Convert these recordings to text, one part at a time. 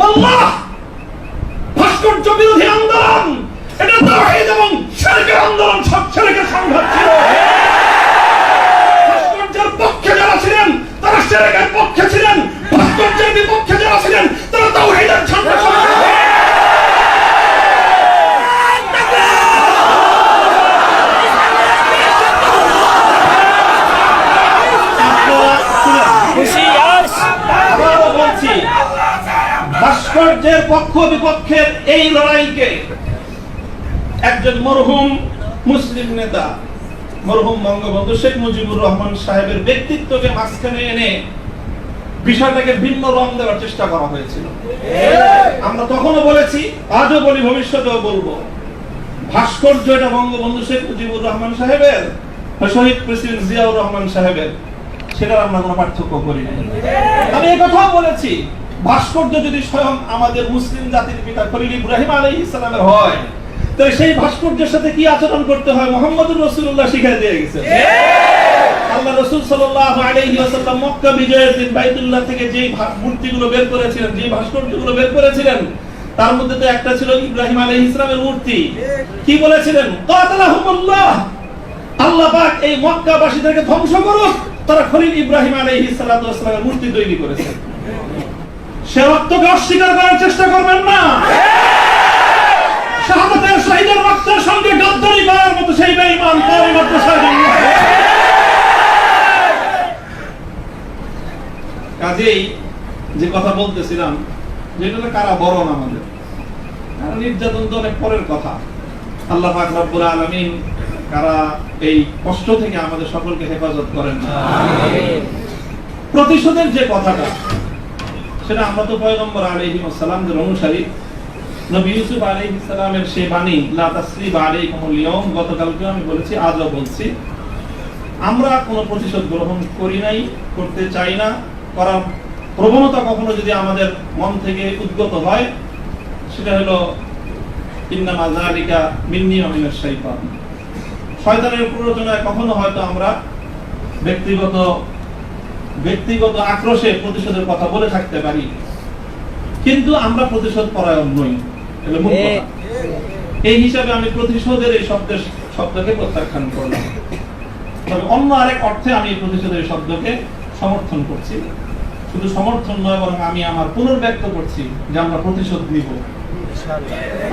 আল্লাহ, ভাস্কর্য বিরোধী আন্দোলন এটা তাওহীদ এবং শিরকের আন্দোলন, সব শিরকের সংঘাত ছিল। ভাস্কর্যের পক্ষে যারা ছিলেন তারা শিরকের পক্ষে ছিলেন, ভাস্কর্যের বিপক্ষে যারা ছিলেন তারা তাওহীদের ঝান্ডা বলছি। ভাস্কর্যের পক্ষ বিপক্ষের এই লড়াইকে একজন মরহুম মুসলিম নেতা, মরহুম বঙ্গবন্ধু শেখ মুজিবুর রহমান সাহেবের ব্যক্তিত্বকে মাঝখানে এনে বিষয়টাকে ভিন্ন রং দেওয়ার চেষ্টা করা হয়েছিল। আমরা তখনও বলেছি, আজও বলি, ভবিষ্যতেও বলবো, ভাস্কর্য এটা বঙ্গবন্ধু শেখ মুজিবুর রহমান সাহেবের, শহীদ প্রেসিডেন্ট জিয়াউর রহমান সাহেবের, সেটার আমরা কোনো পার্থক্য করি না। আমি এই কথাও বলেছি, ভাস্কর্য যদি স্বয়ং আমাদের মুসলিম জাতির পিতা খলিল ইব্রাহিম আলাইহিস সালামের হয়, তাহলে সেই ভাস্কর্যের সাথে কি আচরণ করতে হয় মুহাম্মদুর রাসূলুল্লাহ শিখিয়ে দিয়ে গেছেন। আল্লাহ রাসূল সাল্লাল্লাহু আলাইহি ওয়াসাল্লাম মক্কা বিজয়ের দিন বাইতুল্লাহ থেকে যেই মূর্তিগুলো বের করেছিলেন, যে ভাস্কর্যগুলো বের করেছিলেন, তার মধ্যে তো একটা ছিল ইব্রাহিম আলাইহিস সালামের মূর্তি। কি বলেছিলেন? কাতালাহুমুল্লাহ, আল্লাহ পাক এই মক্কাবাসীদেরকে ধ্বংস করুক, তারা খলিল ইব্রাহিম আলাইহিস সালাতু ওয়াস সালামের মূর্তি তৈরি করেছে। সে রক্তকে অস্বীকার করার চেষ্টা করবেন না। শাহাদাতের শহীদের রক্তের সঙ্গে গাদ্দারি করার মতো সেই বেঈমান তার মাত্র শহীদ। কাজেই যে কথা বলতেছিলাম, যেটা কারা বরণ আমাদের, কারা নির্যাতন তো অনেক পরের কথা। আল্লাহ পাক রব্বুল আলামিন কারা এই কষ্ট থেকে আমাদের সকলকে হেফাজত করেন। আমিন। প্রতিশোধের যে কথাটা, সেটা আমরা তো পয়গম্বর আলাইহিস সালামের অনুসারী। নবী ইউসুফ আলাইহিস সালামের সেই বাণী, লা তাসরিবা আলাইকুমুল ইয়াউম, গতকালকে আমি বলেছি, আজও বলছি, আমরা কোনো প্রতিশোধ গ্রহণ করি নাই, করতে চাই না। করার প্রবণতা কখনো যদি আমাদের মন থেকে উদ্গত হয়, সেটা হলো ইন্নামা যালিকা মিন্নী ওয়া মিনাশ শাইতান, শয়তানের প্ররোচনায় কখনো হয়তো আমরা ব্যক্তিগত আক্রোশে প্রতিশোধের কথা বলে থাকতে পারি, কিন্তু আমরা প্রতিশোধ পরায়ণ নই। এটা মূল কথা। এই হিসাবে আমি প্রতিশোধের এই শব্দকে প্রত্যাখ্যান করলাম। তবে অন্য আরেক অর্থে আমি প্রতিশোধের শব্দকে সমর্থন করছি। শুধু সমর্থন নয়, বরং আমি আমার পুনর্ব্যক্ত করছি যে আমরা প্রতিশোধ নিব।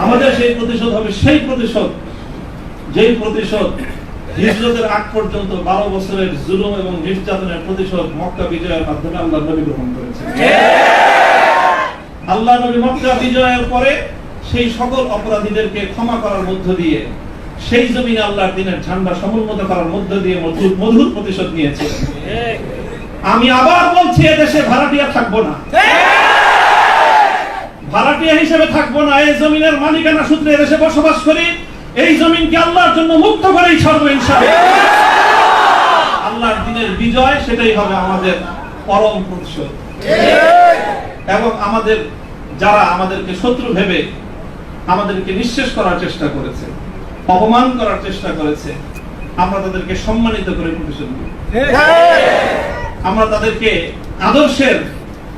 আমাদের সেই প্রতিশোধ হবে সেই প্রতিশোধ, যেই প্রতিশোধ হিজরতের আগ পর্যন্ত 12 বছরের জুলুম এবং নির্যাতনের প্রতিশোধ মক্কা বিজয়ের মাধ্যমে আল্লাহ নবী গ্রহণ করেছেন। আল্লাহ নবী মক্কা বিজয়ের পরে সেই সকল অপরাধীদেরকে ক্ষমা করার মধ্য দিয়ে, সেই জমিনে আল্লাহর দ্বীনের ঝান্ডা সমুন্নত করার মধ্য দিয়ে মধুর প্রতিশোধ নিয়েছিলেন। আমি আবার বলছি, এদেশে ভাড়াটিয়া থাকবো না, ভাড়াটিয়া হিসেবে থাকবো না। এই জমিনের মালিকানা সূত্রে এদেশে বসবাস করি। এই জমিনকে আল্লাহর জন্য মুক্ত করেই ছাড়বো ইনশাআল্লাহ। আল্লাহর দ্বীনের বিজয়, সেটাই হবে আমাদের পরম প্রতিশোধ। এবং আমাদের যারা আমাদেরকে শত্রু ভেবে আমাদেরকে নিঃশেষ করার চেষ্টা করেছে, অপমান করার চেষ্টা করেছে, আমরা তাদেরকে সম্মানিত করে প্রতিশোধ নেব। আমরা তাদেরকে আদর্শের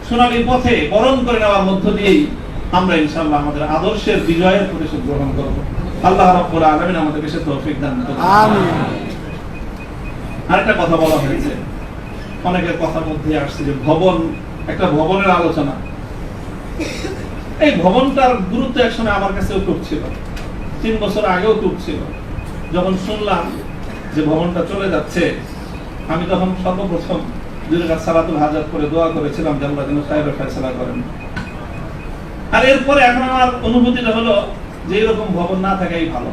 সোনালী পথে বরণ করে নেওয়ার মধ্য দিয়েই আমরা ইনশাআল্লাহ আমাদের আদর্শের বিজয়ের প্রতিশোধ গ্রহণ করব। আল্লাহ রাব্বুল আলামিন আমাদেরকে সে তৌফিক দান করুন। আমিন। আরেকটা কথা বলা হয়েছে, অনেকের কথার মধ্যে আসছে যে ভবন, একটা ভবনের আলোচনা। এই ভবনটার গুরুত্ব একসময় আমার কাছেও খুব ছিল, 3 বছর আগেও খুব ছিল। যখন শুনলাম যে ভবনটা চলে যাচ্ছে, আমি তখন সর্বপ্রথম দুই রাকাত সালাতুল হাজাত করে দোয়া করেছিলাম যে আল্লাহ যেন খায়রের ফয়সালা করেন। আর এরপরে এখন আমার অনুভূতিটা হলো যে এরকম ভবন না থাকাই ভালো।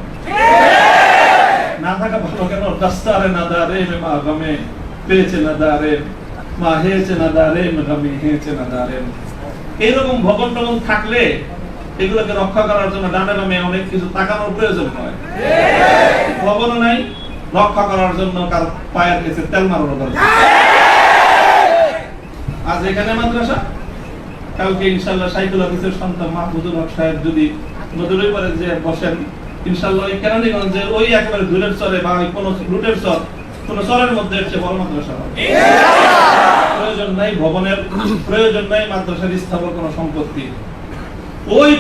না থাকা ভালো কেন? দাস্তারে না দারে মা গমে পেয়েছে না দারে মা হেয়েছে না দারে গমে হেয়েছে না দারে। এইরকম ভবন টবন থাকলে এগুলোকে রক্ষা করার জন্য ডানে বামে অনেক কিছু তাকানোর প্রয়োজন হয়। ভবনও নাই, রক্ষা করার জন্য কার পায়ের কাছে তেল মারার দরকার। আজ এখানে মাদ্রাসা, কালকে ইনশাআল্লাহ সাইকুল অফিসের সন্তান মাহমুদুল হক সাহেব যদি নদীর পারে যে বসেন, ইনশাআল্লাহ এই কেরানীগঞ্জের ওই একেবারে ধুলের চরে বা কোনো রুটের চর, কোনো চরের মধ্যে এসে বড় মাদ্রাসা হবে। প্রয়োজন নাই ভবনের, প্রয়োজন নাই মাদ্রাসার স্থাপন কোনো সম্পত্তি। ওই